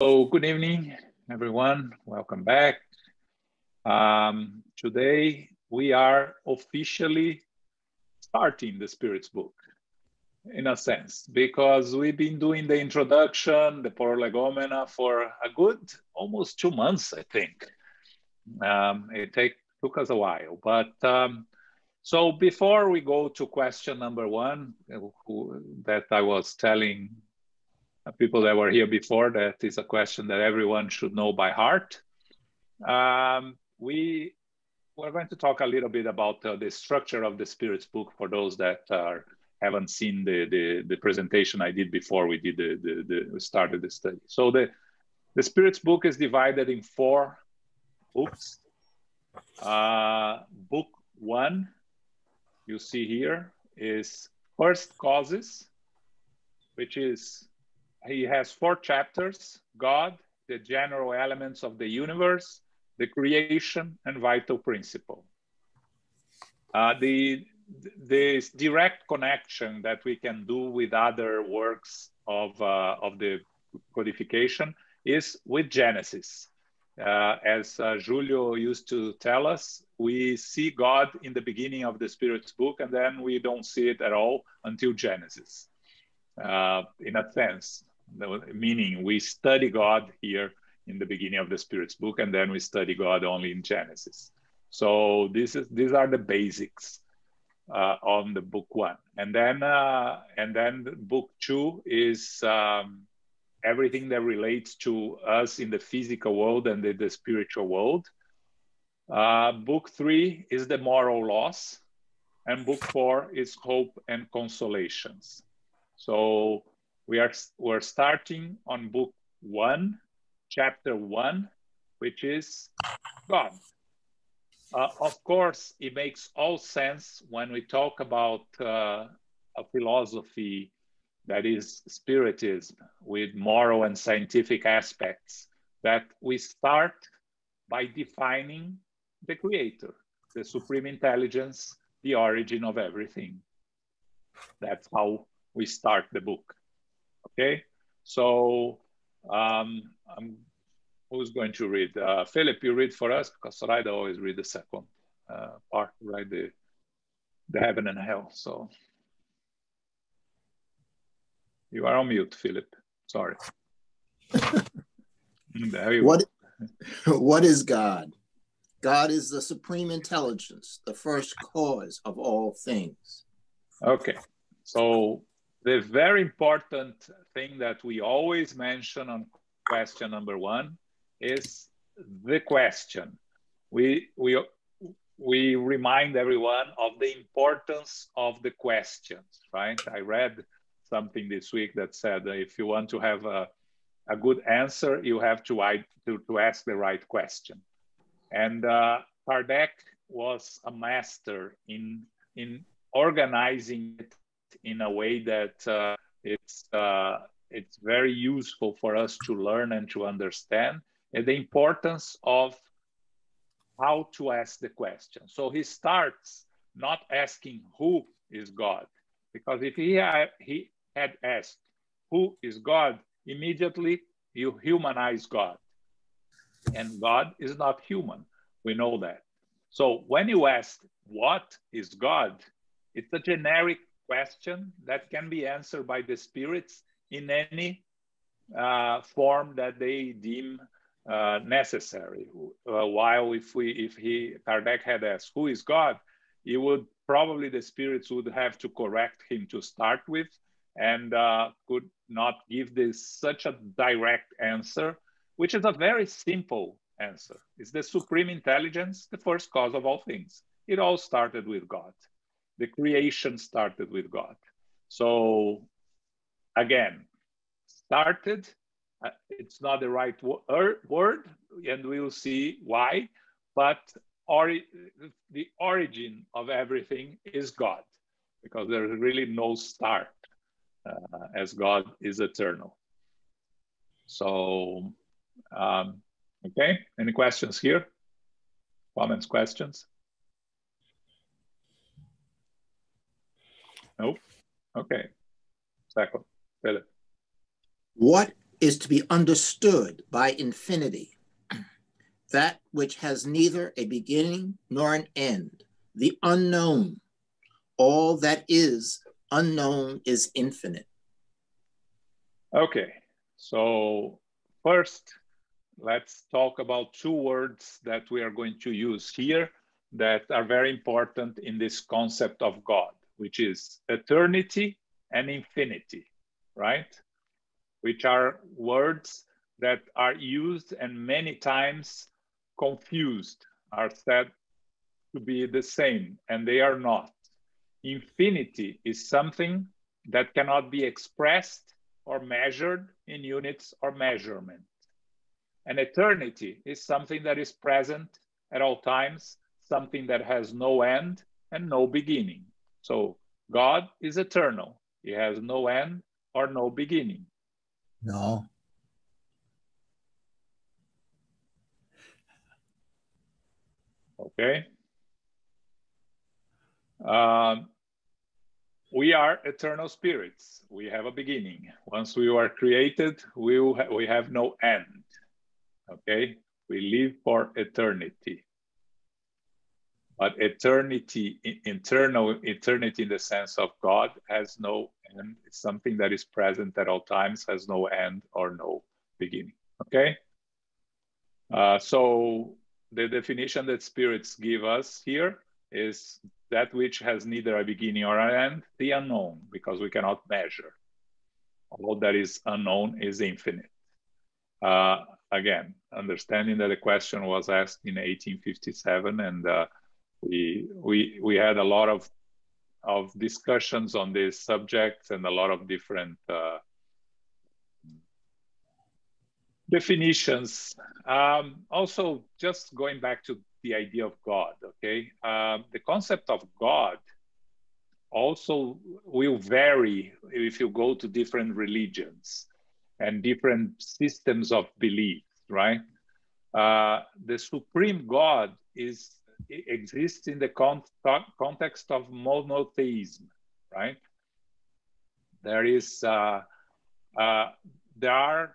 So good evening, everyone. Welcome back. Today we are officially starting the Spirits book, in a sense, because we've been doing the introduction, the Prolegomena, for a good almost 2 months, I think. It took us a while, but so before we go to question number one, that I was telling people that were here before, that is a question that everyone should know by heart. We're going to talk a little bit about the structure of the Spirits book for those that haven't seen the presentation I did before we started the study. So the Spirits book is divided in 4 books. Book 1, you see here, is First Causes, which is, he has 4 chapters: God, the general elements of the universe, the creation, and vital principle. The direct connection that we can do with other works of the codification is with Genesis. As Julio used to tell us, we see God in the beginning of the Spirits book, and then we don't see it at all until Genesis. In a sense, meaning we study God here in the beginning of the Spirits book, and then we study God only in Genesis. So these are the basics on the book 1, and then book 2 is everything that relates to us in the physical world and the spiritual world. Book 3 is the moral laws, and book 4 is hope and consolations. So we're starting on book 1, chapter 1, which is God. Of course, it makes all sense when we talk about a philosophy that is Spiritism with moral and scientific aspects, that we start by defining the Creator, the Supreme Intelligence, the origin of everything. That's how we start the book. Okay, so who's going to read? Philip, you read for us, because Soraya always read the second part, right? The heaven and hell. So you are on mute, Philip. Sorry. There you go. What is God? God is the supreme intelligence, the first cause of all things. Okay, so the very important thing that we always mention on question number 1 is the question. We remind everyone of the importance of the questions, right? I read something this week that said if you want to have a good answer, you have to ask the right question. And Kardec was a master in organizing it in a way that it's very useful for us to learn and to understand, and the importance of how to ask the question. So he starts not asking who is God, because if he had asked who is God, immediately you humanize God, and God is not human. We know that. So when you ask what is God, it's a generic question that can be answered by the spirits in any form that they deem necessary. While if Kardec had asked who is God, the spirits would have to correct him to start with, and could not give such a direct answer, which is a very simple answer. It's the supreme intelligence, the first cause of all things. It all started with God. The creation started with God. So again, started, it's not the right word, and we'll see why, but the origin of everything is God, because there's really no start, as God is eternal. So, okay, any questions here? Comments, questions? No? Okay, second, Philip. What is to be understood by infinity, that which has neither a beginning nor an end, the unknown. All that is unknown is infinite. Okay, so first, let's talk about two words that we are going to use here that are very important in this concept of God, which is eternity and infinity, right? Which are words that are used and many times confused, are said to be the same, and they are not. Infinity is something that cannot be expressed or measured in units or measurement. And eternity is something that is present at all times, something that has no end and no beginning. So God is eternal. He has no end or no beginning. No. Okay. We are eternal spirits. We have a beginning. Once we were created, we have no end. Okay, we live for eternity. But eternity, eternity in the sense of God has no end. It's something that is present at all times, has no end or no beginning. Okay? So the definition that spirits give us here is that which has neither a beginning or an end, the unknown, because we cannot measure. All that is unknown is infinite. Again, understanding that the question was asked in 1857, and we had a lot of discussions on these subjects and a lot of different definitions. Also, just going back to the idea of God, okay? The concept of God also will vary if you go to different religions and different systems of belief, right? The supreme God exists in the context of monotheism, right? There are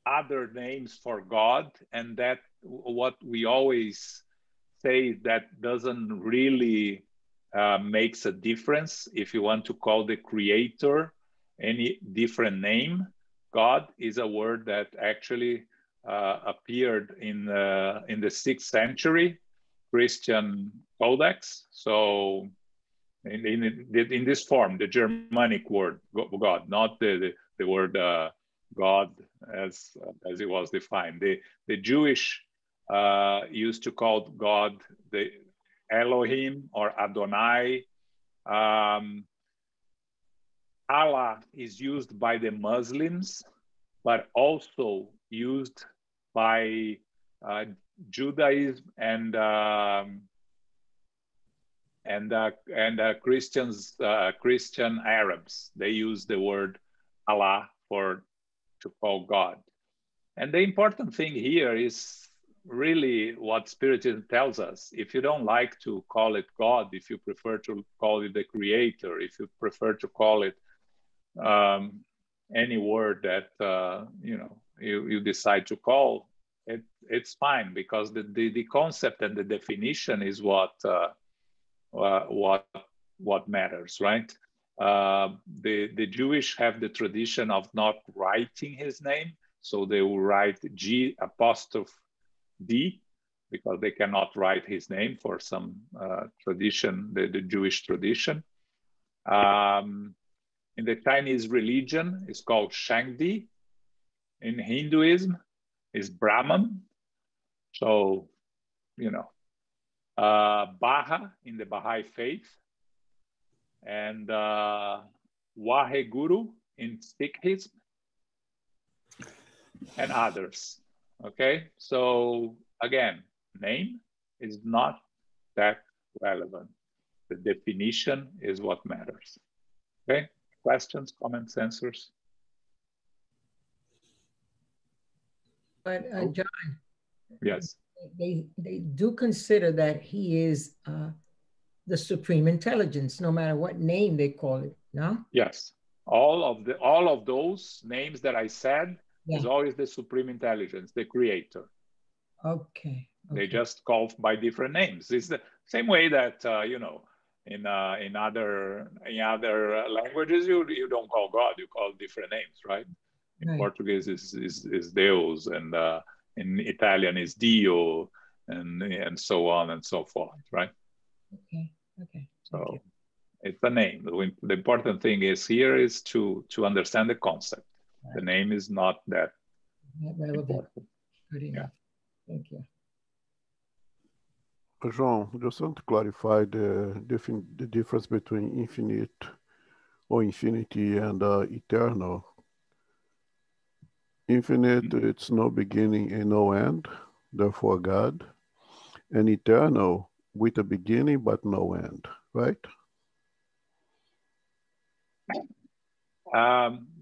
other names for God, and that what we always say that doesn't really makes a difference. If you want to call the creator any different name, God is a word that actually appeared in the 6th century Christian codex. So in this form, the Germanic word God, not the word God as it was defined. The Jewish used to call God the Elohim or Adonai. Allah is used by the Muslims, but also used by Judaism and Christians, Christian Arabs. They use the word Allah to call God. And the important thing here is really what Spiritism tells us. If you don't like to call it God, if you prefer to call it the Creator, if you prefer to call it any word that you decide to call, it's fine, because the concept and the definition is what matters, right? The Jewish have the tradition of not writing his name, so they will write G apostrophe D, because they cannot write his name for some tradition, the Jewish tradition. In the Chinese religion, it's called Shangdi. In Hinduism, it's Brahman. So, Baha in the Baha'i faith, and Waheguru in Sikhism, and others. Okay, so again, name is not that relevant. The definition is what matters. Okay, questions, comments, answers? But John, yes, they do consider that he is the supreme intelligence, no matter what name they call it. No. Yes. All of those names that I said is Yeah. always the supreme intelligence, the creator. Okay. They just call by different names. It's the same way that you know, in other languages, you don't call God, you call different names, right? In Right. Portuguese is Deus, and in Italian is Dio, and so on and so forth, right? Okay. Okay. Thank you. So it's a name. The important thing is here is to understand the concept. The Right. name is not that Not relevant. important. Good Yeah. enough. Thank you. João, just want to clarify the difference between infinite or infinity and eternal. Infinite, it's no beginning and no end, therefore God. And eternal, with a beginning but no end, right?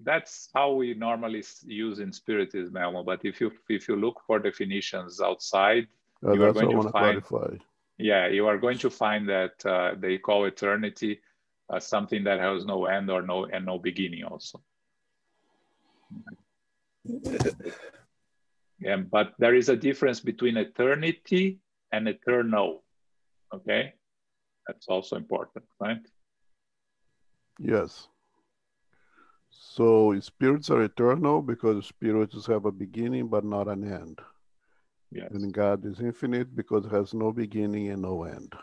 That's how we normally use in Spiritism, Elmo. But if you look for definitions outside, you are That's what going I to want to find, clarify. yeah, you are going to find that they call eternity something that has no end or no beginning also. Yeah, but there is a difference between eternity and eternal. Okay, that's also important, right? Yes. So spirits are eternal because spirits have a beginning but not an end. Yes. And God is infinite because it has no beginning and no end.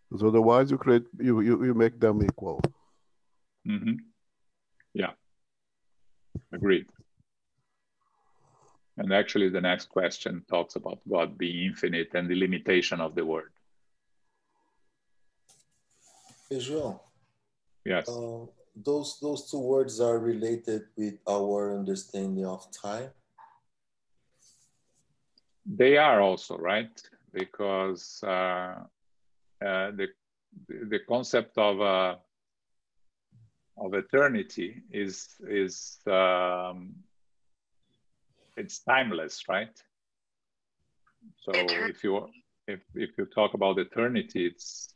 Because otherwise you make them equal. Mm-hmm. Yeah, agreed. And actually the next question talks about God being infinite and the limitation of the word. Hey, João. Yes. Those two words are related with our understanding of time. They are also, right? Because the concept of eternity is it's timeless, right? So if you talk about eternity, it's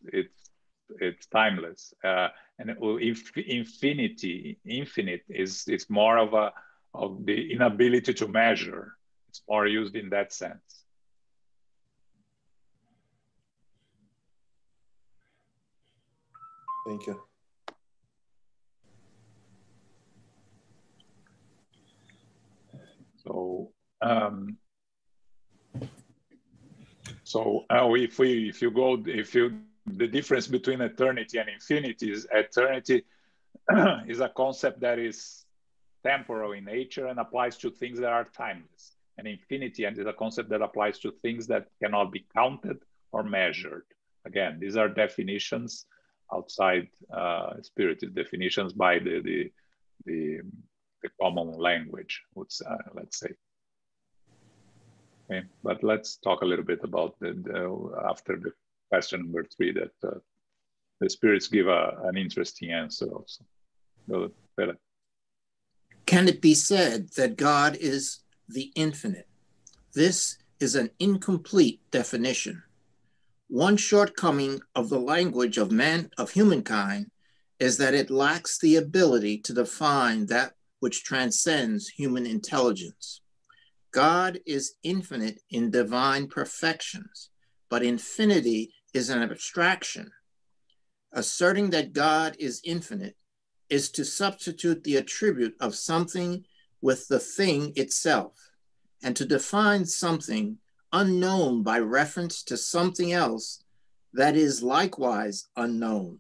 timeless, and infinite is more of the inability to measure. It's more used in that sense. Thank you. So the difference between eternity and infinity is eternity is a concept that is temporal in nature and applies to things that are timeless. And infinity is a concept that applies to things that cannot be counted or measured. Again, these are definitions outside Spiritist definitions by the common language, let's say. Okay, but let's talk a little bit about after the question number 3 that the spirits give an interesting answer also. Go, Pele. Can it be said that God is the infinite? This is an incomplete definition. One shortcoming of the language of humankind is that it lacks the ability to define that which transcends human intelligence. God is infinite in divine perfections, but infinity is an abstraction. Asserting that God is infinite is to substitute the attribute of something with the thing itself, and to define something unknown by reference to something else that is likewise unknown.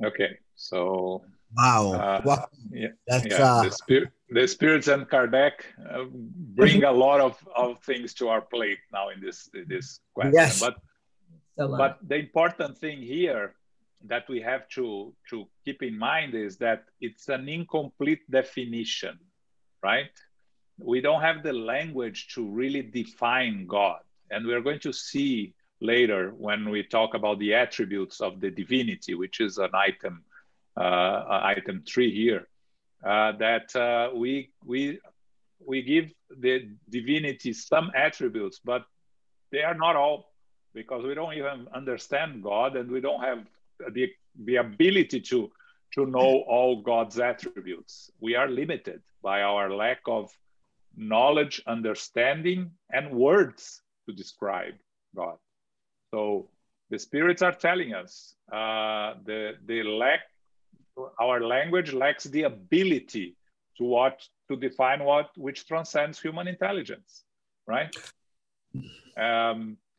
Okay, so wow, yeah, that's the spirits and Kardec bring a lot of things to our plate now in this question. Yes. But the important thing here that we have to keep in mind is that it's an incomplete definition, right? We don't have the language to really define God. And we're going to see later when we talk about the attributes of the divinity, which is an item 3 here, that we give the divinity some attributes, but they are not all because we don't even understand God, and we don't have the ability to know all God's attributes. We are limited by our lack of knowledge, understanding, and words to describe God. So the spirits are telling us our language lacks the ability to define which transcends human intelligence, right?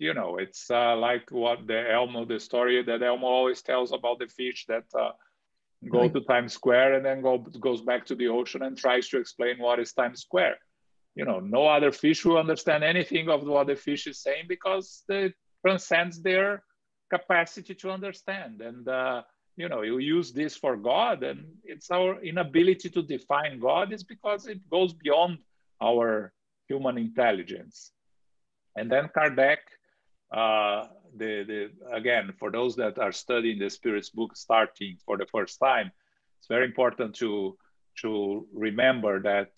You know, it's like what the story that Elmo always tells about the fish that go to Times Square and then goes back to the ocean and tries to explain what is Times Square. You know, no other fish will understand anything of what the fish is saying because it transcends their capacity to understand. And, you know, you use this for God, and it's our inability to define God is because it goes beyond our human intelligence. And then Kardec, again, for those that are studying the Spirit's book starting for the first time, it's very important to remember that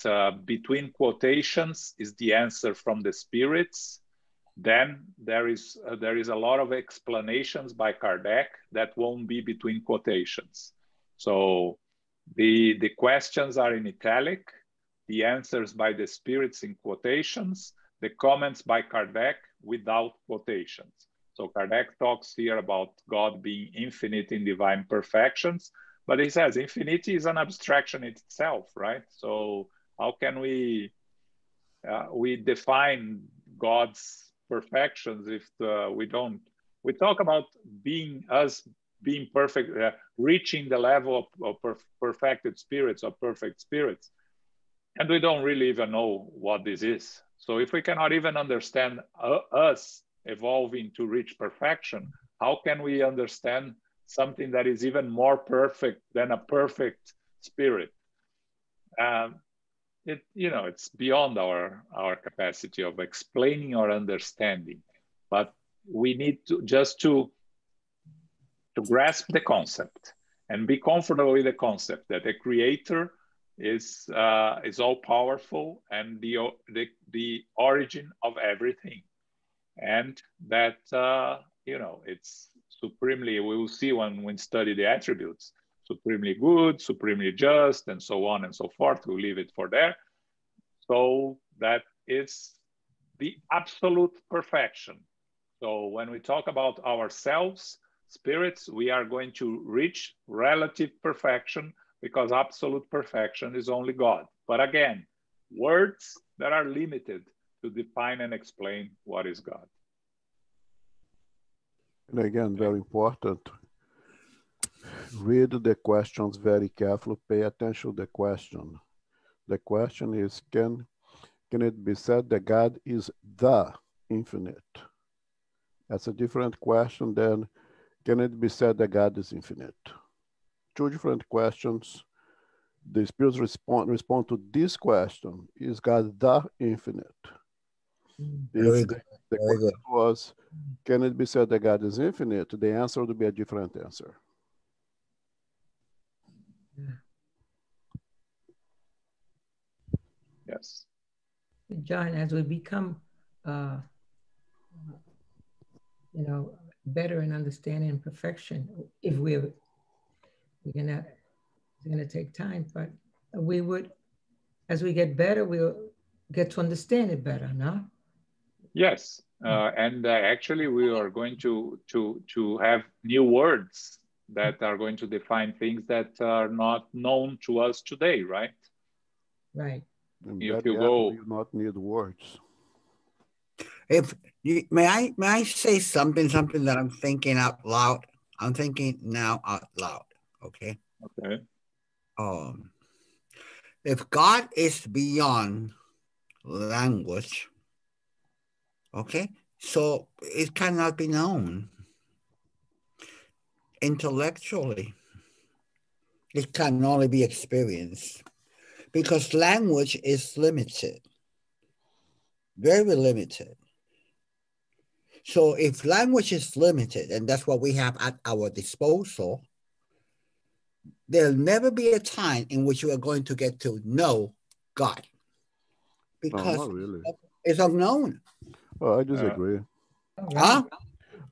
between quotations is the answer from the spirits. Then there is a lot of explanations by Kardec that won't be between quotations. So the questions are in italic, the answers by the spirits in quotations, the comments by Kardec without quotations. So Kardec talks here about God being infinite in divine perfections, but he says infinity is an abstraction itself, right? So how can we define God's perfections if we talk about being perfect, reaching the level of perfected spirits or perfect spirits, and we don't really even know what this is. So if we cannot even understand us evolving to reach perfection, how can we understand something that is even more perfect than a perfect spirit? It's beyond our capacity of explaining or understanding, but we need to grasp the concept and be comfortable with the concept that the Creator is all powerful and the origin of everything, and that it's supremely, we will see when we study the attributes, supremely good, supremely just, and so on and so forth. We'll leave it for there. So that is the absolute perfection. So when we talk about ourselves, spirits, we are going to reach relative perfection, because absolute perfection is only God. But again, words that are limited to define and explain what is God. And again, very important, read the questions very carefully, pay attention to the question. The question is, can it be said that God is the infinite? That's a different question than, can it be said that God is infinite? Two different questions. The spirits respond to this question: is God the infinite? Very If good. the question was, can it be said that God is infinite? The answer would be a different answer. Yes. John, as we become, better in understanding perfection, if we're gonna, it's gonna take time, but we would, as we get better, we'll get to understand it better, no? Yes, and actually we are going to have new words that are going to define things that are not known to us today, right? Right. And if you go, you not need words. May I say something that I'm thinking out loud? I'm thinking now out loud. Okay. Okay. If God is beyond language, okay, so it cannot be known intellectually. It can only be experienced because language is limited, very limited. So if language is limited, and that's what we have at our disposal, there'll never be a time in which you are going to get to know God, because not really. it's unknown. Oh, I disagree. Huh?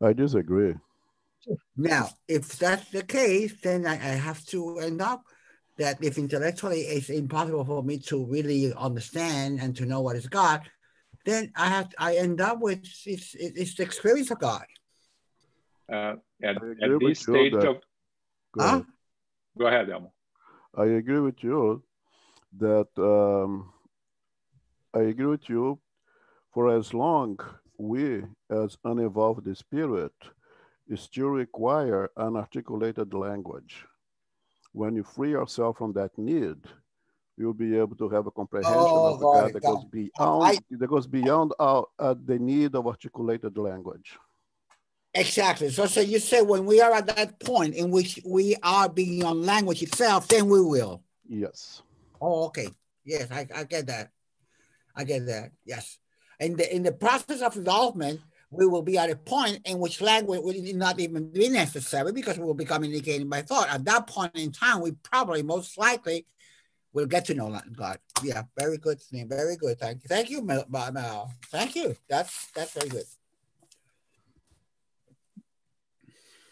I disagree. Now, if that's the case, then I have to end up that if intellectually it's impossible for me to really understand and to know what is God, then I end up with it's the experience of God. At with this you stage that- of, Go ahead. go ahead, Elmo. I agree with you that I agree with you for as long we as unevolved spirit still require an articulated language. When you free yourself from that need, you'll be able to have a comprehension of God that goes beyond the need of articulated language. Exactly. So you say when we are at that point in which we are beyond language itself, then we will. Yes. Oh, okay. Yes, I get that. I get that. Yes. And in the process of development, we will be at a point in which language will not even be necessary because we will be communicating by thought. At that point in time, we probably most likely will get to know God. Yeah, very good. Very good. Thank you. Thank you, Mel. Thank you. That's very good.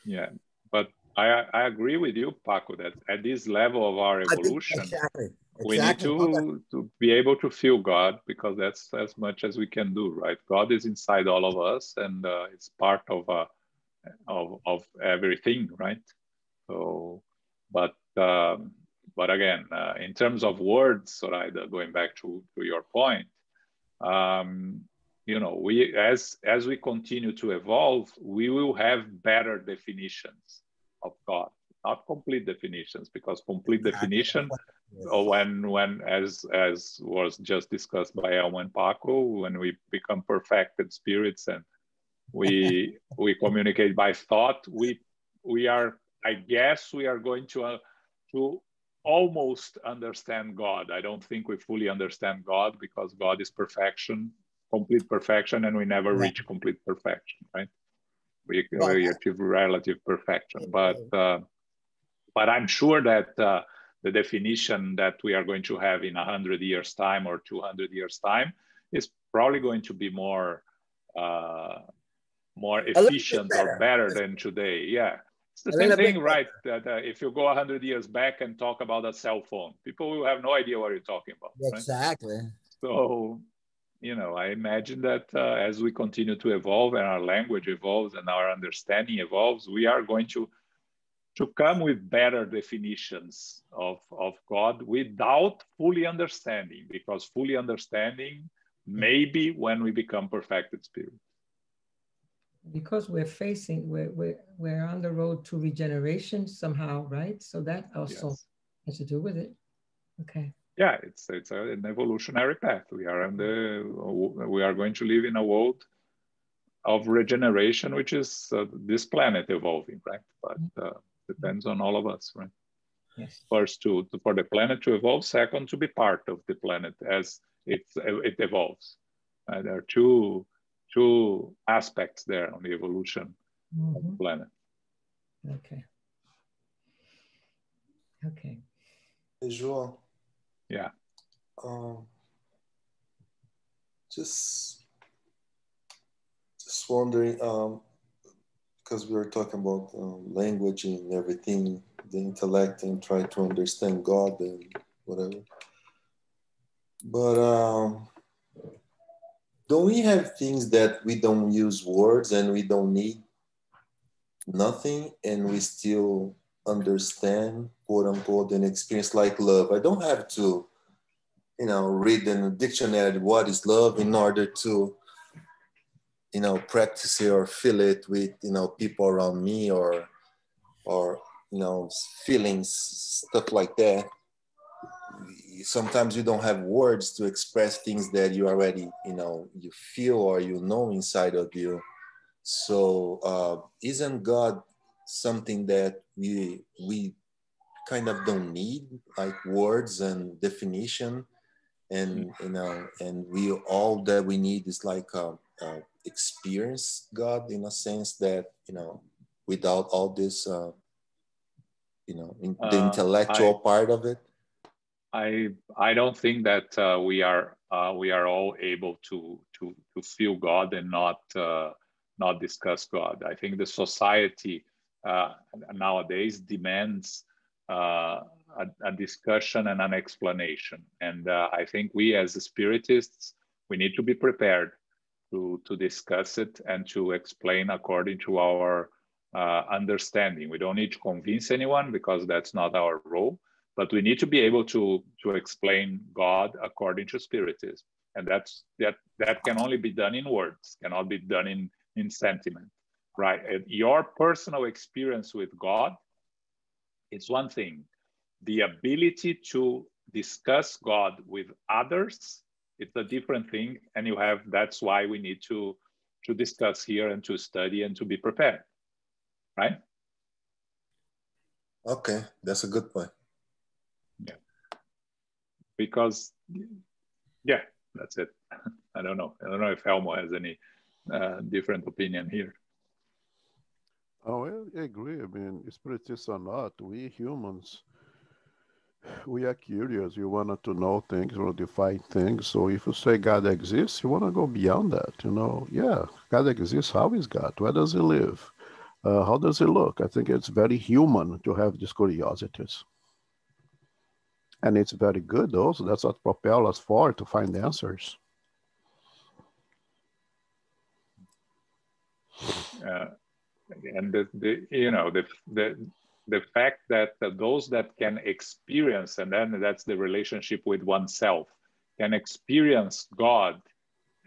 Yeah, but I agree with you, Paco, that at this level of our evolution, exactly. we need to be able to feel God, because that's as much as we can do, right? God is inside all of us, and it's part of everything, right? So, but again, in terms of words, Zoraida, going back to your point, you know, we as we continue to evolve, we will have better definitions of God, not complete definitions, because complete definition, when as was just discussed by Elmo and Paco, when we become perfected spirits and we communicate by thought, we are, I guess we are going to almost understand God. I don't think we fully understand God, because God is perfection, complete perfection, and we never reach complete perfection, right? We achieve relative perfection, but I'm sure that the definition that we are going to have in 100 years time or 200 years time is probably going to be more efficient or better than today. Yeah, it's the same thing, right? That if you go 100 years back and talk about a cell phone, people will have no idea what you're talking about. Exactly. Right? So, you know, I imagine that as we continue to evolve and our language evolves and our understanding evolves, we are going to come with better definitions of God without fully understanding, because fully understanding maybe when we become perfected spirit. Because we're on the road to regeneration somehow, right? So that also has to do with it. Okay. Yeah, it's an evolutionary path. We are going to live in a world of regeneration, which is this planet evolving, right? But depends on all of us, right? Yes. First, for the planet to evolve. Second, to be part of the planet as it evolves. There are two aspects there on the evolution of the planet. Okay. Okay. Hey, João. Yeah. Just wondering, because we were talking about language and everything, the intellect, and try to understand God and whatever. But don't we have things that we don't use words and we don't need nothing, and we still understand, quote unquote, and experience, like love? I don't have to, read in a dictionary what is love in order to, practice it or feel it with, people around me or, feelings, stuff like that. Sometimes you don't have words to express things that you already, you feel or inside of you. So isn't God something that we kind of don't need, like words and definition, and and we all that we need is like experience God, in a sense that without all this the intellectual part of it. I don't think that we are all able to feel God and not not discuss God. I think the society nowadays demands a discussion and an explanation. And I think we as spiritists, we need to be prepared to discuss it and to explain according to our understanding. We don't need to convince anyone because that's not our role, but we need to be able to explain God according to Spiritism. And that can only be done in words, cannot be done in sentiment, right? And your personal experience with God is one thing. The ability to discuss God with others, it's a different thing. And that's why we need to discuss here and to study and to be prepared, right? Okay, that's a good point. Yeah. Because, yeah, that's it. I don't know if Elmo has any different opinion here. Oh, I agree. I mean, spiritists or not, we humans, we are curious. You want to know things, you want to define things. So if you say God exists, you want to go beyond that. Yeah, God exists. How is God? Where does he live? How does he look? I think it's very human to have these curiosities. And it's very good also. That's what propels us forward to find answers. And the fact that those that can experience, and then that's the relationship with oneself, can experience God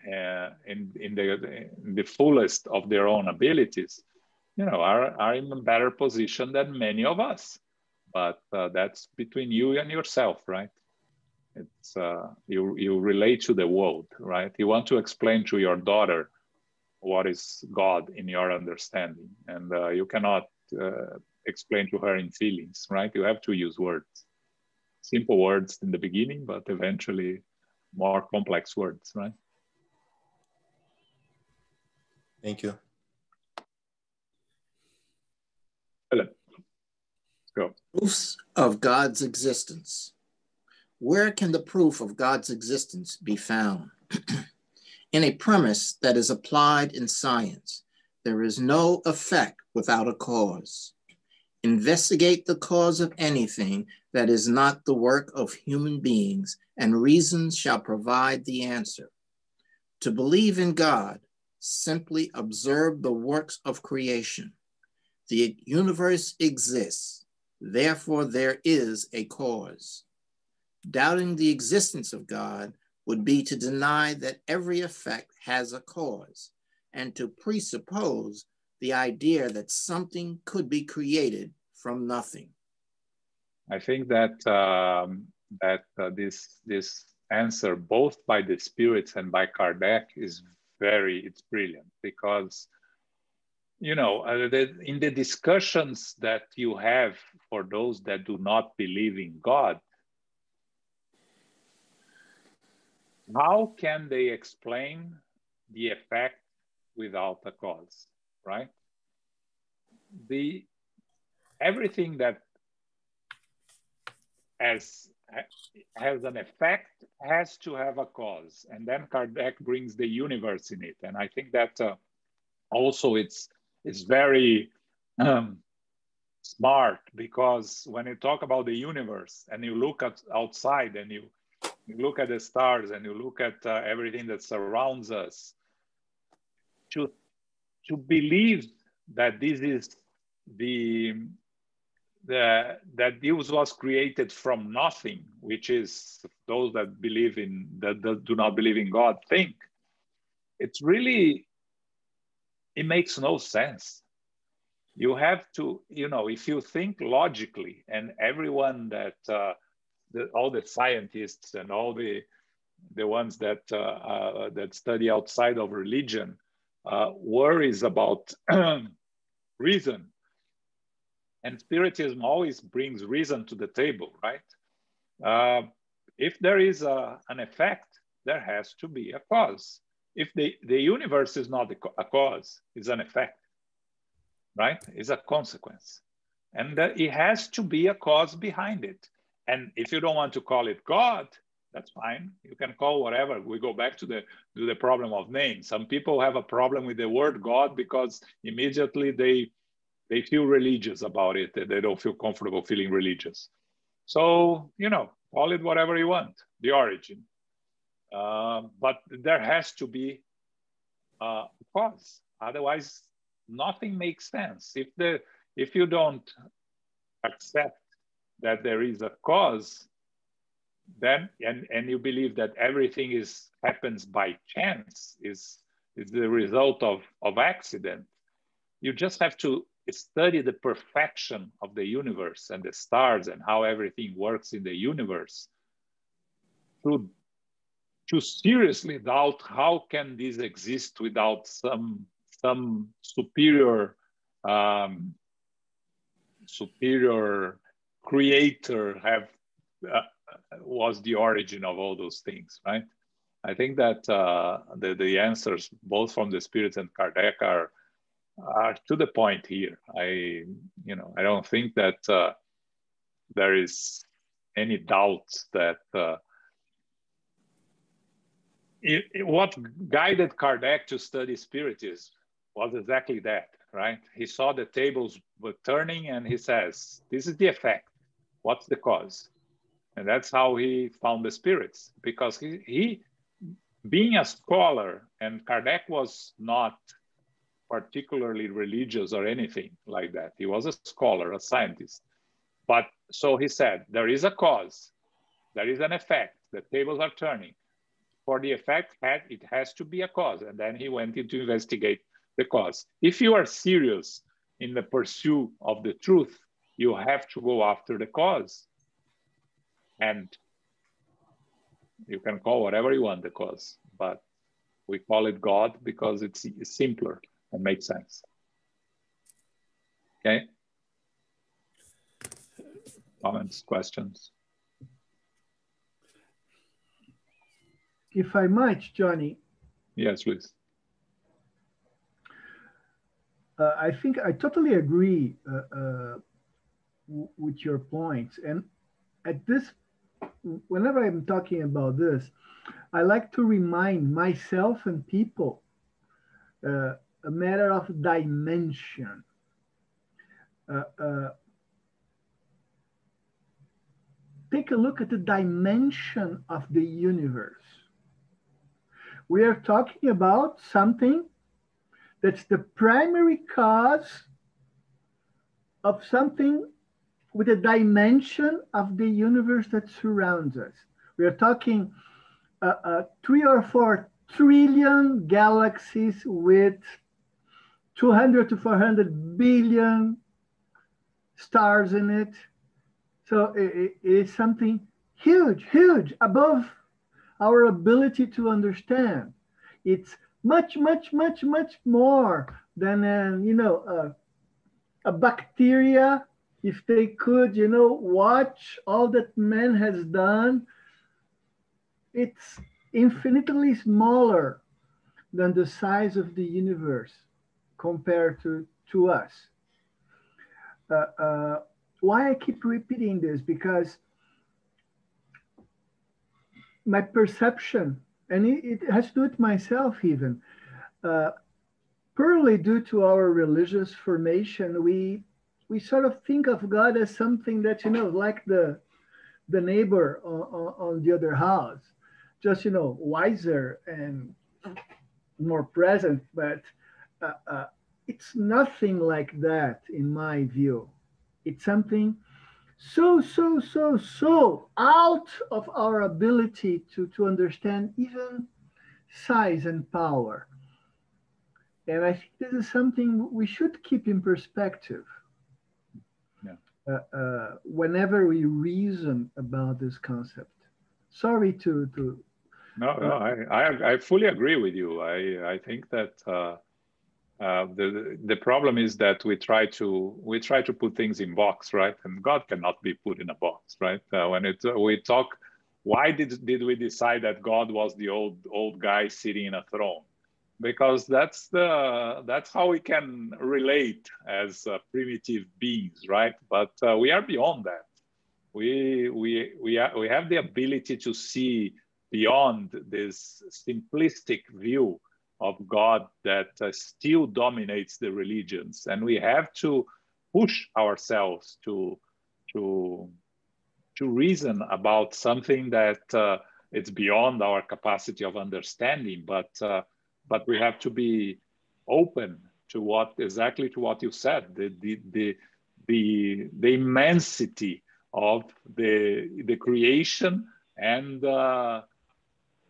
in the fullest of their own abilities, are in a better position than many of us. But that's between you and yourself, right? It's you relate to the world, right? You want to explain to your daughter what is God in your understanding, and you cannot explain to her in feelings, right? You have to use words, simple words in the beginning, but eventually more complex words, right? Thank you. Philip, let's go. Proofs of God's existence. Where can the proof of God's existence be found? In a premise that is applied in science, there is no effect without a cause. Investigate the cause of anything that is not the work of human beings, and reason shall provide the answer. To believe in God, simply observe the works of creation. The universe exists, therefore there is a cause. Doubting the existence of God would be to deny that every effect has a cause, and to presuppose the idea that something could be created from nothing. I think that this answer, both by the spirits and by Kardec, it's brilliant, because in the discussions that you have for those that do not believe in God, how can they explain the effect without a cause, right? Everything that has an effect has to have a cause, and then Kardec brings the universe in it, and I think that also it's very smart, because when you talk about the universe and you look outside and you look at the stars and you look at everything that surrounds us, to believe that this is that this was created from nothing, which is those that do not believe in God think, it makes no sense. You have to, if you think logically, and everyone that all the scientists and all the ones that study outside of religion worries about reason, and Spiritism always brings reason to the table, right? If there is an effect, there has to be a cause. If the universe is not a cause, it's an effect, right? It's a consequence. And it has to be a cause behind it. And if you don't want to call it God, That's fine. You can call whatever. We go back to the problem of names. Some people have a problem with the word God because immediately they feel religious about it. They don't feel comfortable feeling religious. So, you know, call it whatever you want, the origin. But there has to be a cause. Otherwise, nothing makes sense. If you don't accept that there is a cause, then and you believe that everything happens by chance, is the result of accident, you just have to study the perfection of the universe and the stars and how everything works in the universe to seriously doubt how can this exist without some superior superior creator was the origin of all those things, right? I think that the answers both from the spirits and Kardec are to the point here. I don't think that there is any doubt that what guided Kardec to study spiritism was exactly that, right? He saw the tables were turning and he says, this is the effect. What's the cause? And that's how he found the spirits, because he being a scholar, and Kardec was not particularly religious or anything like that. He was a scholar, a scientist. But so he said, there is a cause, there is an effect, the tables are turning. For the effect, it has to be a cause. And then he went in to investigate the cause. If you are serious in the pursuit of the truth, you have to go after the cause. And you can call whatever you want the cause, but we call it God because it's simpler and makes sense. Okay? Comments, questions? If I might, Johnny. Yes, please. I think I totally agree with your points. And at this, whenever I'm talking about this, I like to remind myself and people a matter of dimension. Take a look at the dimension of the universe. We are talking about something that's the primary cause of something with a dimension of the universe that surrounds us. We are talking 3 or 4 trillion galaxies with 200 to 400 billion stars in it. So it is something huge, huge, above our ability to understand. It's much, much, much, much more than a bacteria. If they could, watch all that man has done, it's infinitely smaller than the size of the universe compared to us. Why I keep repeating this? Because my perception, and it has to do with myself even, purely due to our religious formation, we sort of think of God as something that, like the neighbor on the other house, just, wiser and more present, but it's nothing like that in my view. It's something so out of our ability to understand even size and power. And I think this is something we should keep in perspective. Yeah. Whenever we reason about this concept. Sorry to No, I fully agree with you. I think that the problem is that we try to put things in box, right? And God cannot be put in a box, right? We talk, why did we decide that God was the old guy sitting in a throne? Because that's how we can relate as primitive beings, right? But we are beyond that. we have the ability to see beyond this simplistic view of God that still dominates the religions, and we have to push ourselves to reason about something that it's beyond our capacity of understanding, but we have to be open to exactly what you said, the immensity of the creation, and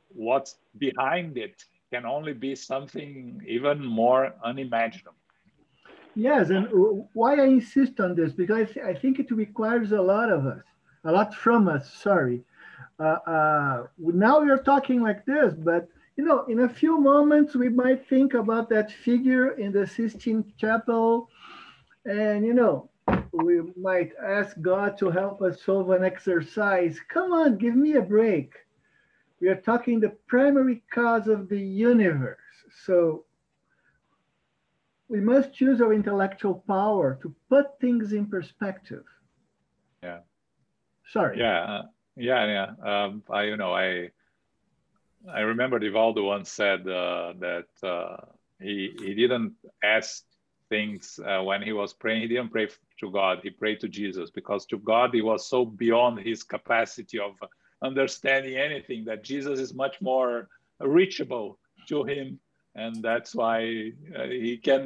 what's behind it can only be something even more unimaginable. Yes, and why I insist on this, because I think it requires a lot of us, a lot from us, sorry. Now we're talking like this, but in a few moments we might think about that figure in the Sistine Chapel, and we might ask God to help us solve an exercise. Come on, give me a break. We are talking the primary cause of the universe. So we must use our intellectual power to put things in perspective. Yeah. Sorry. Yeah. I remember Divaldo once said that he didn't ask things when he was praying. He didn't pray to God. He prayed to Jesus, because to God he was so beyond his capacity of understanding anything that Jesus is much more reachable to him, and that's why he can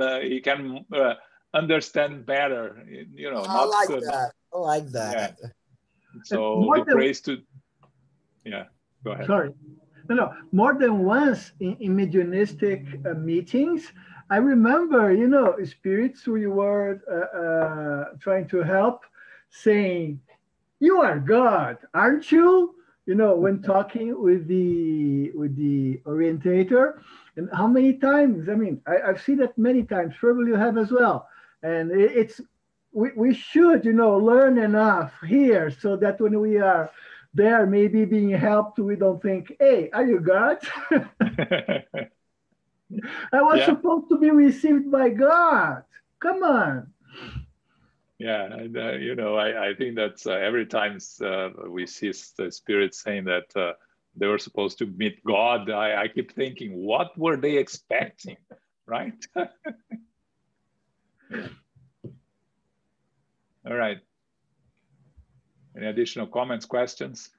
understand better. I like that. I like that. Yeah. So he prays to. Yeah. Go ahead. Sorry. No. More than once in mediumistic meetings, I remember, spirits we were trying to help, saying, "You are God, aren't you?" When talking with the orientator. And how many times? I mean, I've seen that many times. Probably you have as well. And we should, learn enough here so that when we are there, maybe being helped, we don't think, "Hey, are you God?" I was supposed to be received by God. Come on. Yeah, and I think that every time we see the spirits saying that they were supposed to meet God, I keep thinking, what were they expecting, right? All right. Any additional comments, questions?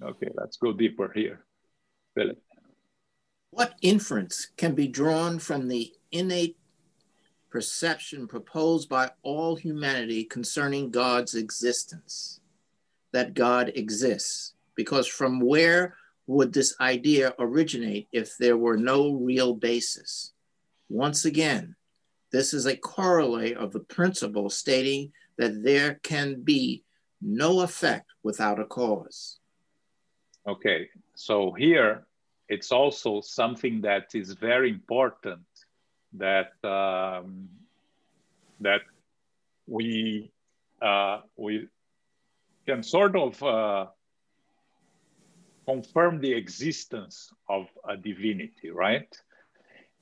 Okay, let's go deeper here. Philip. What inference can be drawn from the innate perception proposed by all humanity concerning God's existence, that God exists? Because from where would this idea originate if there were no real basis? Once again, this is a corollary of the principle stating that there can be no effect without a cause. Okay, so here it's also something that is very important that that we can sort of confirm the existence of a divinity, right?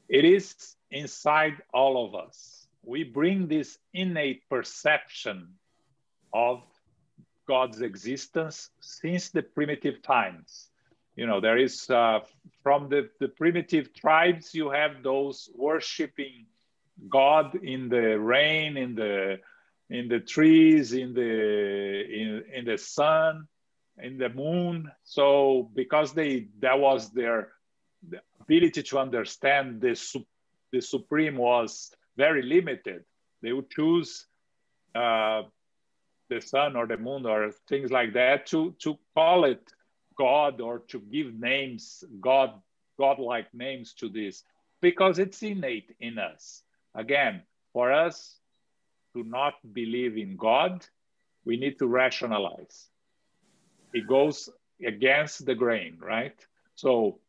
It is inside all of us. We bring this innate perception of God's existence since the primitive times. There is from the primitive tribes, you have those worshiping God in the rain, in the trees, in the sun, in the moon. So because that was their ability to understand the supreme was very limited, they would choose the sun or the moon or things like that to call it God, or to give names, godlike names to this, because it's innate in us. Again, for us to not believe in God, we need to rationalize. It goes against the grain, right? So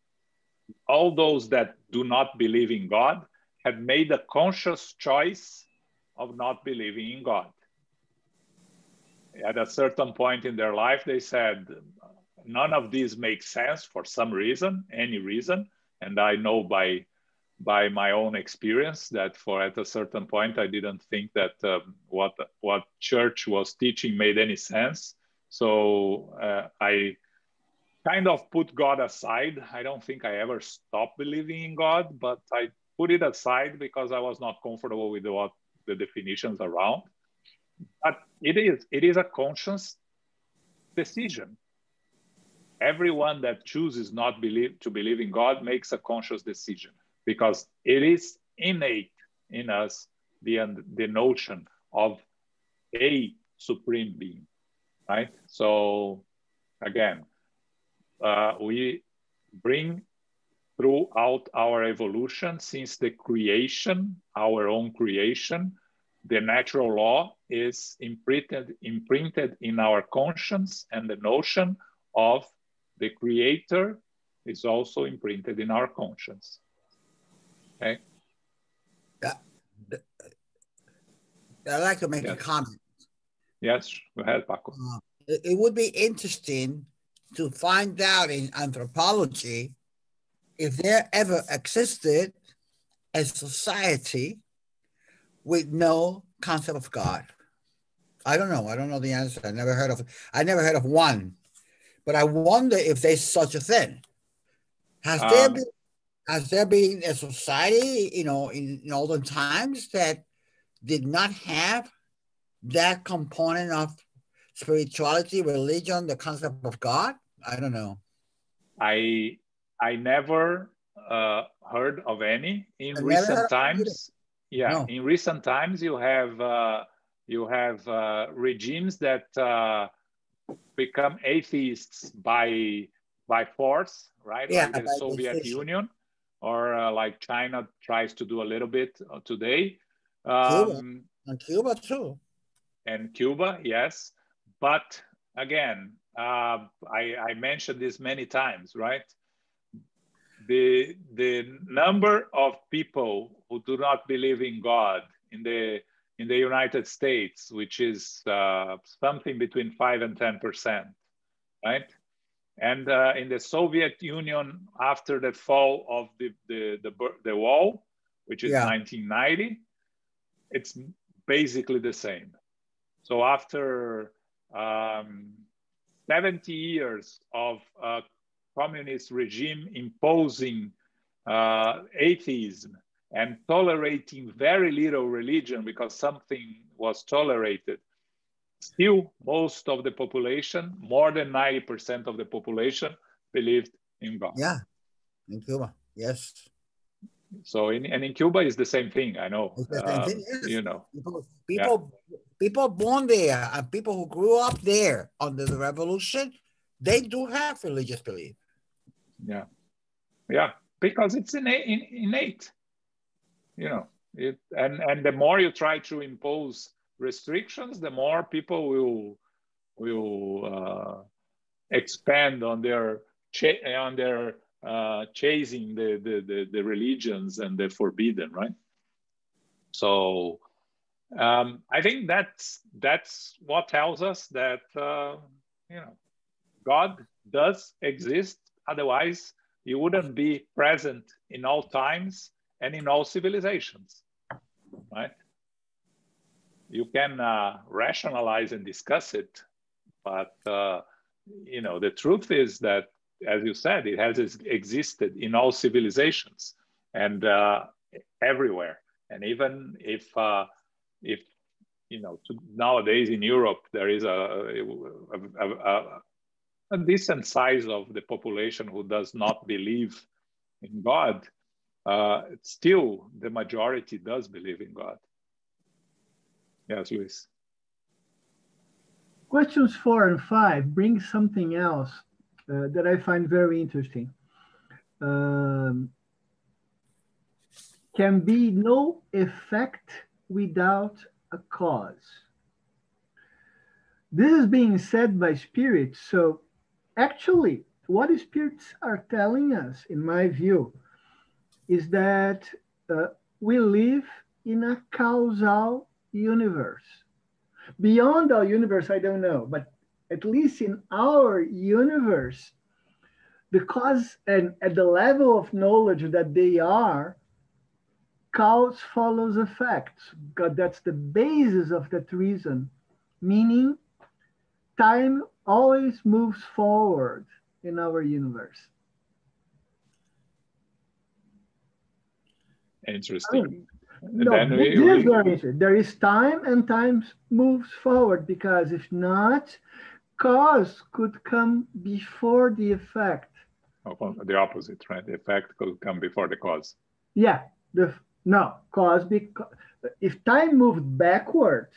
all those that do not believe in God have made a conscious choice of not believing in God. At a certain point in their life, they said, none of these makes sense for some reason, any reason. And I know by by my own experience that at a certain point, I didn't think that what church was teaching made any sense. So I kind of put God aside. I don't think I ever stopped believing in God, but I put it aside because I was not comfortable with what the definitions around. But it is a conscious decision. Everyone that chooses not to believe in God makes a conscious decision, because it is innate in us the notion of a supreme being, right? So again, we bring throughout our evolution, since the creation, our own creation, the natural law is imprinted in our conscience, and the notion of the creator is also imprinted in our conscience. Okay. I'd like to make a comment. Yes, go ahead, Paco. It would be interesting to find out in anthropology if there ever existed a society with no concept of God. I don't know. I don't know the answer. I never heard of one. But I wonder if there's such a thing. Has there been a society, in olden times that did not have that component of spirituality, religion, the concept of God? I don't know. I never heard of any. In recent times, in recent times you have regimes that become atheists by force, right? Yeah, like the Soviet Union, or like China tries to do a little bit today. And Cuba too. And Cuba, yes. But again, I mentioned this many times, right? The number of people who do not believe in God in the United States, which is something between 5 and 10%, right? And in the Soviet Union, after the fall of the wall, which is 1990, it's basically the same. So after 70 years of communist regime imposing atheism and tolerating very little religion because something was tolerated, still most of the population, more than 90% of the population, believed in God. Yeah, in Cuba, yes. So in Cuba is the same thing. I know. It's the same thing. Yes. You know, people born there and people who grew up there under the revolution, they do have religious belief. Yeah, because it's innate. You know, and the more you try to impose restrictions, the more people will expand on their chasing the religions and the forbidden, right? So I think that's what tells us that God does exist. Otherwise, he wouldn't be present in all times and in all civilizations, right? You can rationalize and discuss it, but the truth is that, as you said, it has existed in all civilizations and everywhere. And even if nowadays in Europe there is a decent size of the population who does not believe in God, still the majority does believe in God. Yes, Luis. Questions 4 and 5 bring something else that I find very interesting. Can be no effect without a cause. This is being said by spirits. So actually, what the spirits are telling us, in my view, is that we live in a causal universe. Beyond our universe, I don't know, but at least in our universe, the cause and at the level of knowledge that they are, cause follows effect. God, that's the basis of that reason, meaning time always moves forward in our universe. Interesting. No, Then this is very interesting. There is time and time moves forward, because if not, cause could come before the effect. The opposite, right? The effect could come before the cause. Yeah, cause, because if time moved backward,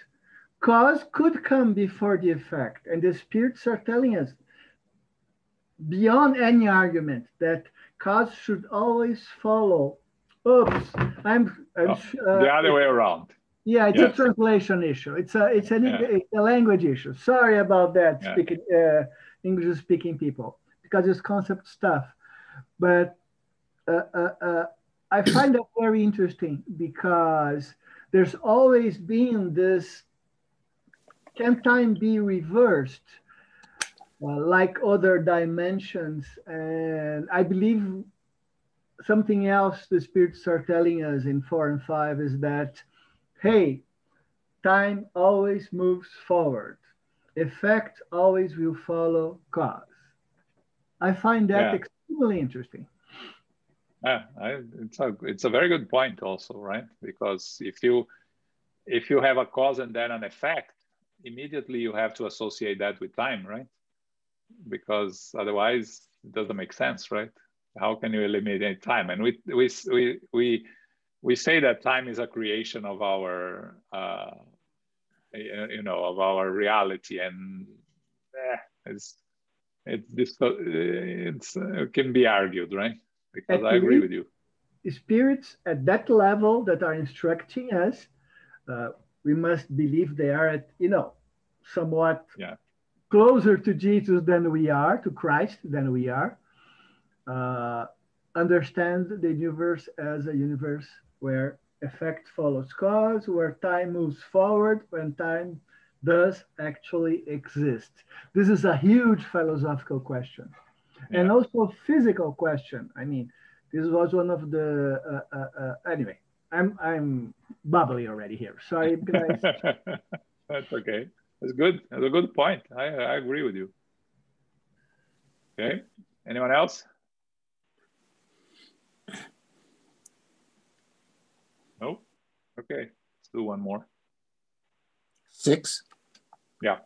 cause could come before the effect. And the spirits are telling us, beyond any argument, that cause should always follow. Oops, the other way around. Yeah, it's a translation issue. It's a language issue. Sorry about that, English speaking people, because it's concept stuff. But I find that very interesting, because there's always been this, can time be reversed like other dimensions? And I believe something else the spirits are telling us in 4 and 5 is that, hey, time always moves forward. Effect always will follow cause. I find that extremely interesting. Yeah, it's a very good point also, right? Because if you have a cause and then an effect, immediately you have to associate that with time, right? Because otherwise it doesn't make sense, right? How can you eliminate time? And we say that time is a creation of our of our reality, and it can be argued, right? Because I agree with you. Spirits at that level that are instructing us, we must believe they are at, somewhat closer to Jesus than we are, to Christ than we are. Understand the universe as a universe where effect follows cause, where time moves forward when time does actually exist. This is a huge philosophical question, and also physical question. I mean, this was one of the anyway. I'm bubbly already here. Sorry, guys. That's okay. That's good. That's a good point. I agree with you. Okay. Anyone else? No? Okay. Let's do one more. 6. Yeah.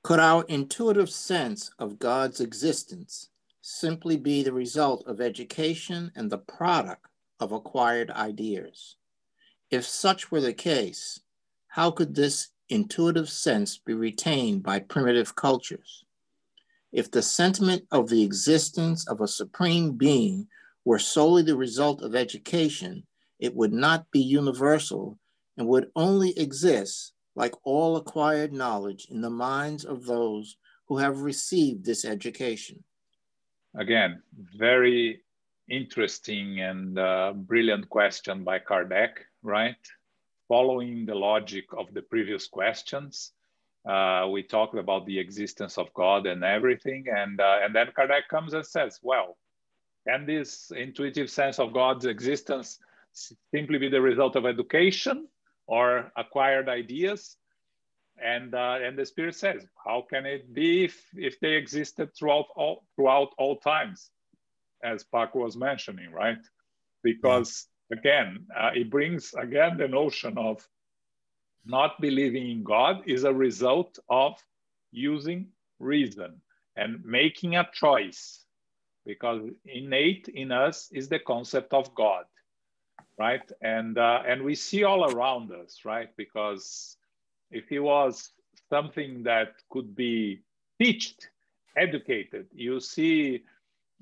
Could our intuitive sense of God's existence simply be the result of education and the product of acquired ideas? If such were the case, how could this intuitive sense be retained by primitive cultures? If the sentiment of the existence of a supreme being were solely the result of education, it would not be universal and would only exist, like all acquired knowledge, in the minds of those who have received this education. Again, very interesting and brilliant question by Kardec, right? Following the logic of the previous questions, we talked about the existence of God and everything, and then Kardec comes and says, well, can this intuitive sense of God's existence simply be the result of education or acquired ideas? And the Spirit says, how can it be if they existed throughout all times, as Paco was mentioning, right? Because again, it brings again the notion of not believing in God is a result of using reason and making a choice, because innate in us is the concept of God, right? And we see all around us, right? Because if it was something that could be taught, educated, you see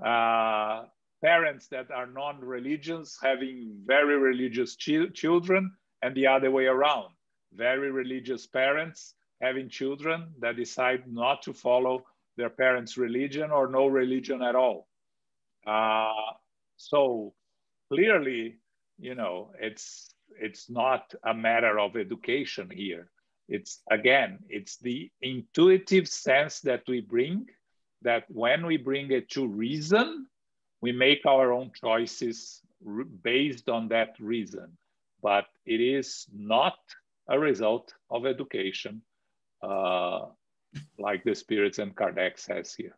parents that are non-religious having very religious children, and the other way around. Very religious parents having children that decide not to follow their parents' religion or no religion at all. So clearly, it's not a matter of education here. It's the intuitive sense that we bring, that when we bring it to reason, we make our own choices based on that reason, but it is not a result of education, like the spirits and Kardec says here,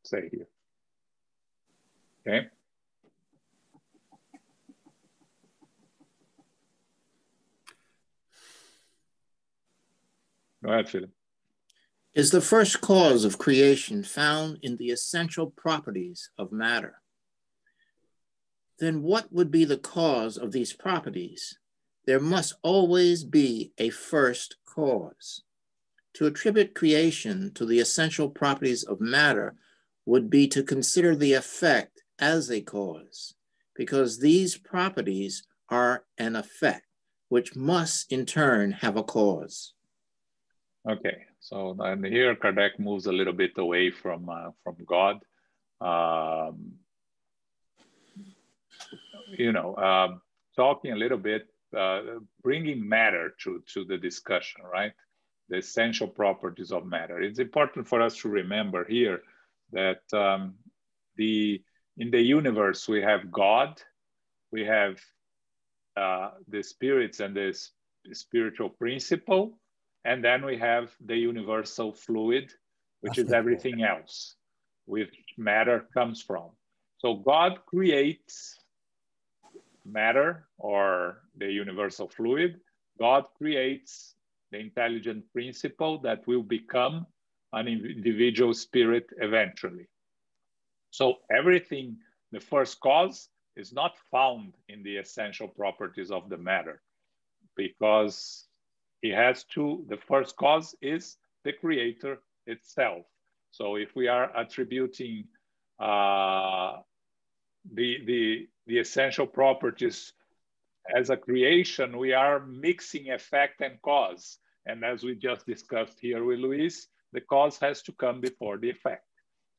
say here. Okay. Go ahead, Philip. Is the first cause of creation found in the essential properties of matter? Then what would be the cause of these properties? There must always be a first cause. To attribute creation to the essential properties of matter would be to consider the effect as a cause, because these properties are an effect, which must in turn have a cause. Okay, so and here Kardec moves a little bit away from God. Talking a little bit, bringing matter to the discussion, right? The essential properties of matter. It's important for us to remember here that in the universe we have God, we have the spirits and the spiritual principle, and then we have the universal fluid, which is everything else, which matter comes from. So God creates matter or the universal fluid. God creates the intelligent principle that will become an individual spirit eventually. So everything, the first cause is not found in the essential properties of the matter, because it has to, the first cause is the creator itself. So if we are attributing the essential properties as a creation, we are mixing effect and cause. And as we just discussed here with Luis, the cause has to come before the effect.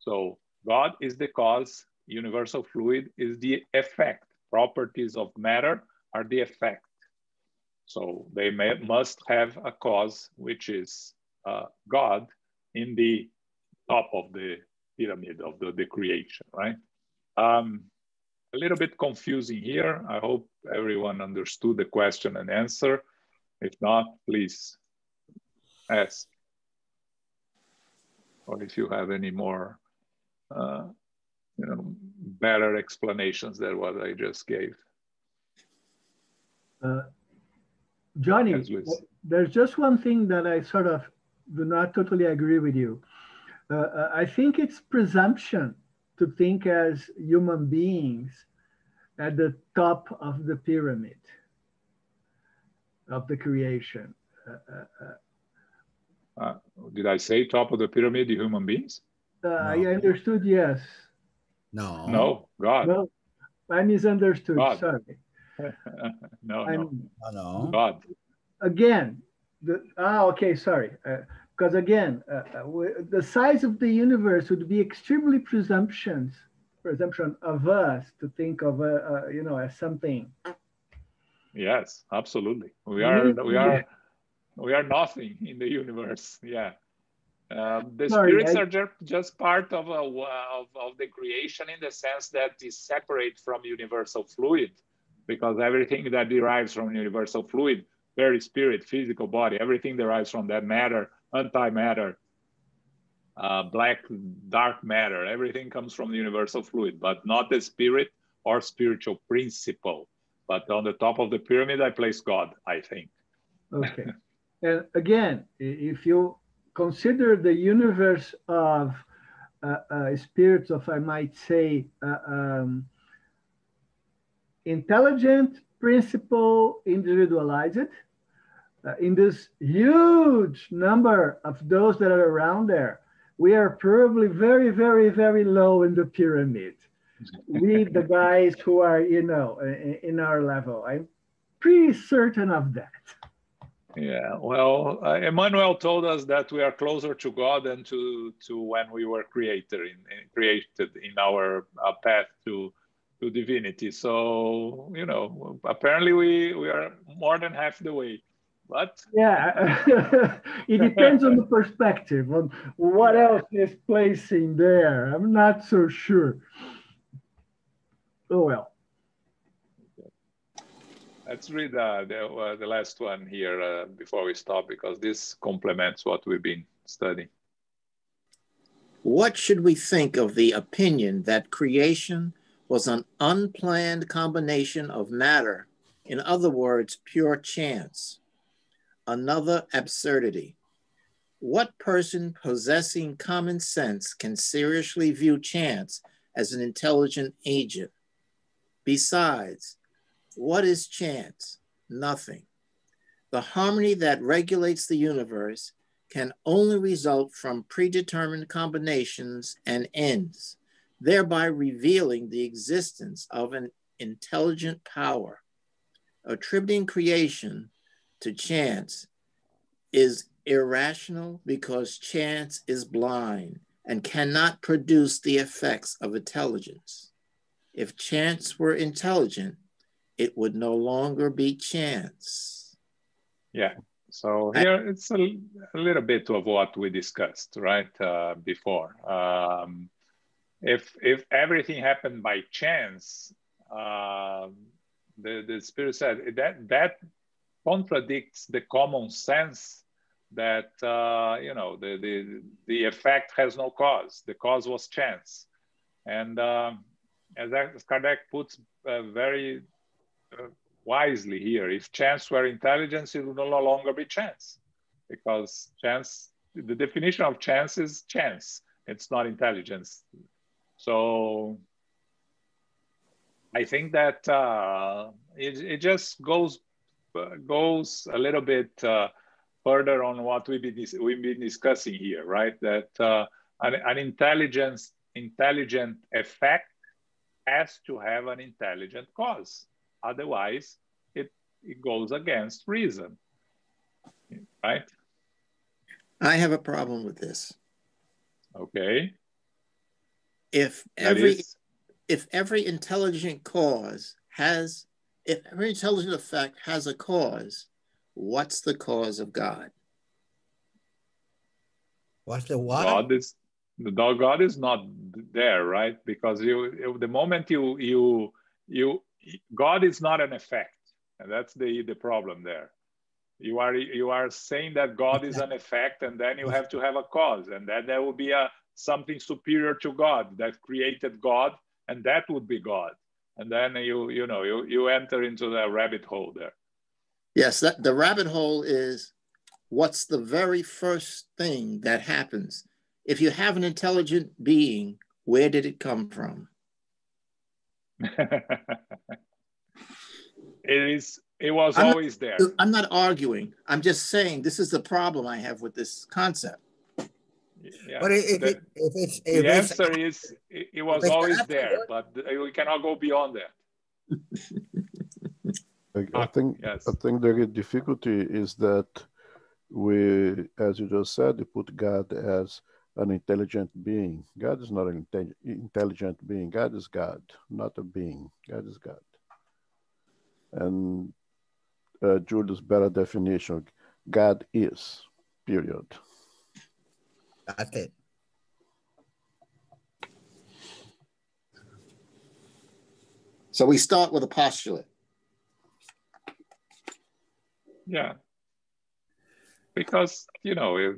So God is the cause, universal fluid is the effect. Properties of matter are the effect. So they must have a cause, which is God in the top of the pyramid of the creation, right? A little bit confusing here. I hope everyone understood the question and answer. If not, please ask. Or if you have any more, better explanations than what I just gave. Johnny, Yes, there's just one thing that I sort of do not totally agree with you. I think it's presumption to think as human beings at the top of the pyramid of the creation. Did I say top of the pyramid, the human beings? No. I understood, yes. No. No, God. No, I misunderstood, God. sorry. No. God. Again, okay, sorry. Because again, the size of the universe would be extremely presumption of us to think of as something. Yes, absolutely. We are nothing in the universe. Yeah. The spirits are just part of the creation, in the sense that is separate from universal fluid, because everything that derives from universal fluid, very spirit, physical body, everything derives from that matter, antimatter, black, dark matter, everything comes from the universal fluid, but not the spirit or spiritual principle. But on the top of the pyramid, I place God, I think. Okay. And again, if you consider the universe of spirits of, I might say, intelligent, principle, individualized, in this huge number of those that are around there, we are probably very, very, very low in the pyramid. We, the guys who are, in our level, I'm pretty certain of that. Yeah, well, Emmanuel told us that we are closer to God than to when we were created in our path to divinity. So, apparently we are more than half the way. But yeah, it depends on the perspective, on what else is placing there. I'm not so sure. Oh well. let's read the last one here before we stop, because this complements what we've been studying. What should we think of the opinion that creation was an unplanned combination of matter, in other words, pure chance? Another absurdity. What person possessing common sense can seriously view chance as an intelligent agent? Besides, what is chance? Nothing. The harmony that regulates the universe can only result from predetermined combinations and ends, thereby revealing the existence of an intelligent power. Attributing creation to chance is irrational because chance is blind and cannot produce the effects of intelligence. If chance were intelligent, it would no longer be chance. Yeah, so here it's a little bit of what we discussed, right, before. If everything happened by chance, the Spirit said that contradicts the common sense that you know, the effect has no cause. The cause was chance, and as Kardec puts very wisely here, if chance were intelligence, it would no longer be chance, because chance, the definition of chance is chance. It's not intelligence. So I think that it just goes a little bit further on what we've been discussing here, right? That an intelligent effect has to have an intelligent cause. Otherwise, it goes against reason, right? I have a problem with this. Okay. If every intelligent cause has, if every intelligent effect has a cause, what's the cause of God? What's the what? God is not there, right? Because the moment God is not an effect, and that's the problem there. You are saying that God is an effect, and then you have to have a cause, and then there will be something superior to God that created God, and that would be God. And then you enter into the rabbit hole there. Yes, the rabbit hole is what's the very first thing that happens. If you have an intelligent being, where did it come from? It was always there. I'm not arguing. I'm just saying this is the problem I have with this concept. Yeah. But the answer is it was always there, but we cannot go beyond that. I think the difficulty is that we, as you just said, put God as an intelligent being. God is not an intelligent being. God is God, not a being. God is God. And Julius' better definition, God is, period. That's it. So we start with a postulate. Yeah. Because you are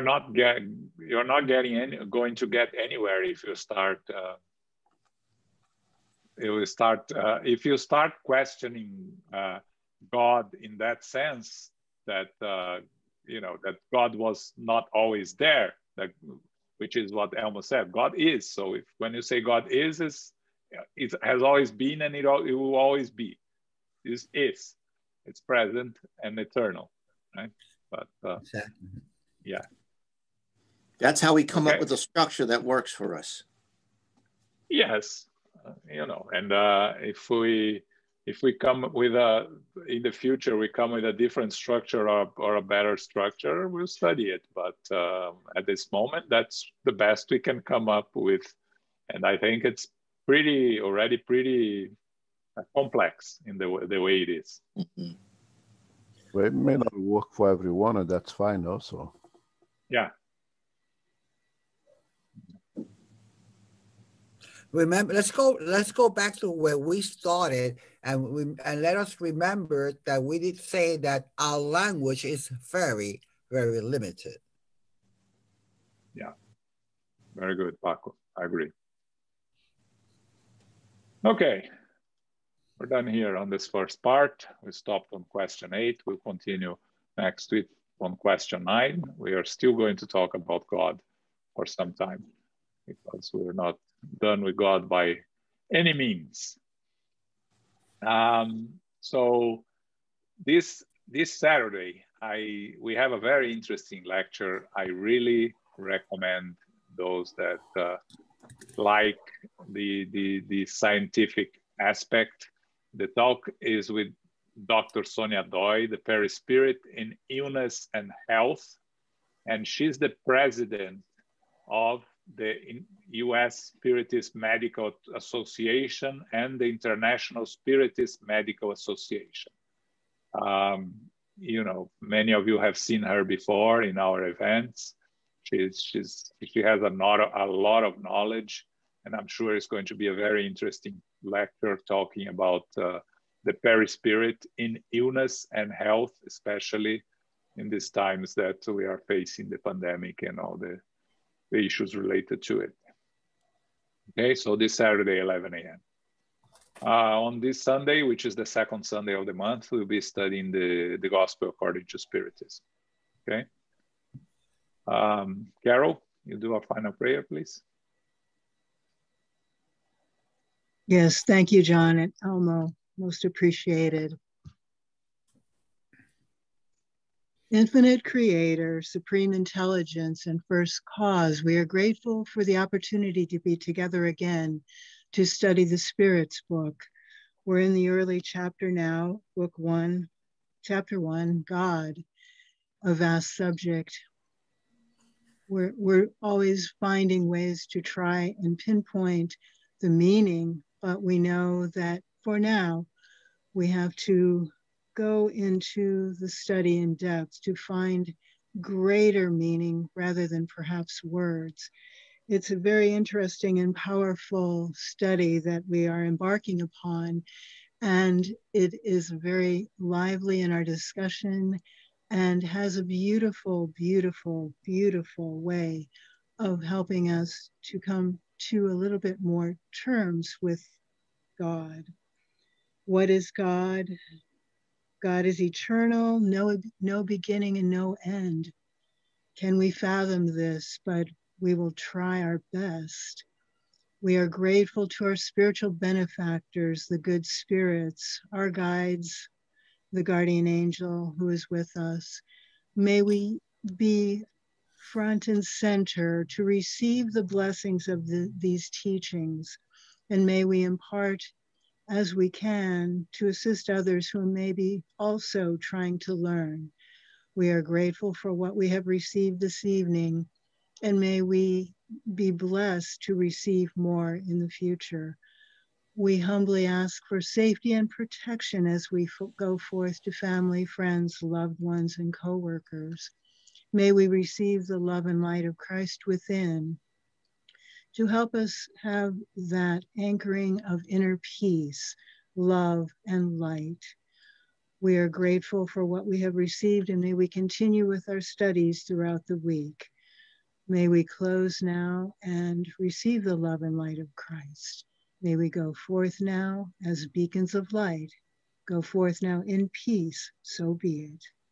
not going to get anywhere if you start if you start questioning God in that sense, that that God was not always there, which is what Elmo said. God is. So when you say God is, it has always been, and it will always be. This is. It's present and eternal, right? But exactly. Yeah. That's how we come up with a structure that works for us. Yes, and if we come with in the future we come with a different structure or a better structure, we'll study it. But at this moment, that's the best we can come up with, and I think it's already pretty complex in the way it is. Mm-hmm. Well, it may not work for everyone, and that's fine also. Yeah. Remember, let's go back to where we started, and let us remember that we did say that our language is very, very limited. Yeah, very good, Paco. I agree. Okay, we're done here on this first part. We stopped on question 8. We'll continue next week on question 9. We are still going to talk about God for some time because we're not done with God by any means. So this Saturday, we have a very interesting lecture. I really recommend those that like the scientific aspect. The talk is with Dr. Sonia Doi, the Perispirit in Illness and Health, and she's the president of the U.S. Spiritist Medical Association and the International Spiritist Medical Association. You know, many of you have seen her before in our events. She has a lot of knowledge, and I'm sure it's going to be a very interesting lecture talking about the perispirit in illness and health, especially in these times that we are facing the pandemic and all the issues related to it. Okay, so this Saturday, 11 a.m. On this Sunday, which is the second Sunday of the month, we'll be studying the Gospel according to Spiritism. Okay. Carol, you do a final prayer, please. Yes, thank you, John and Elmo. Most appreciated. Infinite Creator, Supreme Intelligence, and First Cause, we are grateful for the opportunity to be together again to study the Spirit's book. We're in the early chapter now, book 1, chapter 1, God, a vast subject. We're always finding ways to try and pinpoint the meaning, but we know that for now, we have to go into the study in depth to find greater meaning rather than perhaps words. It's a very interesting and powerful study that we are embarking upon, and it is very lively in our discussion and has a beautiful, beautiful, beautiful way of helping us to come to a little bit more terms with God. What is God? God is eternal, no beginning and no end. Can we fathom this? But we will try our best. We are grateful to our spiritual benefactors, the good spirits, our guides, the guardian angel who is with us. May we be front and center to receive the blessings of these teachings, and may we impart as we can to assist others who may be also trying to learn. We are grateful for what we have received this evening, and may we be blessed to receive more in the future. We humbly ask for safety and protection as we go forth to family, friends, loved ones, and co-workers. May we receive the love and light of Christ within to help us have that anchoring of inner peace, love, and light. We are grateful for what we have received, and may we continue with our studies throughout the week. May we close now and receive the love and light of Christ. May we go forth now as beacons of light. Go forth now in peace, so be it.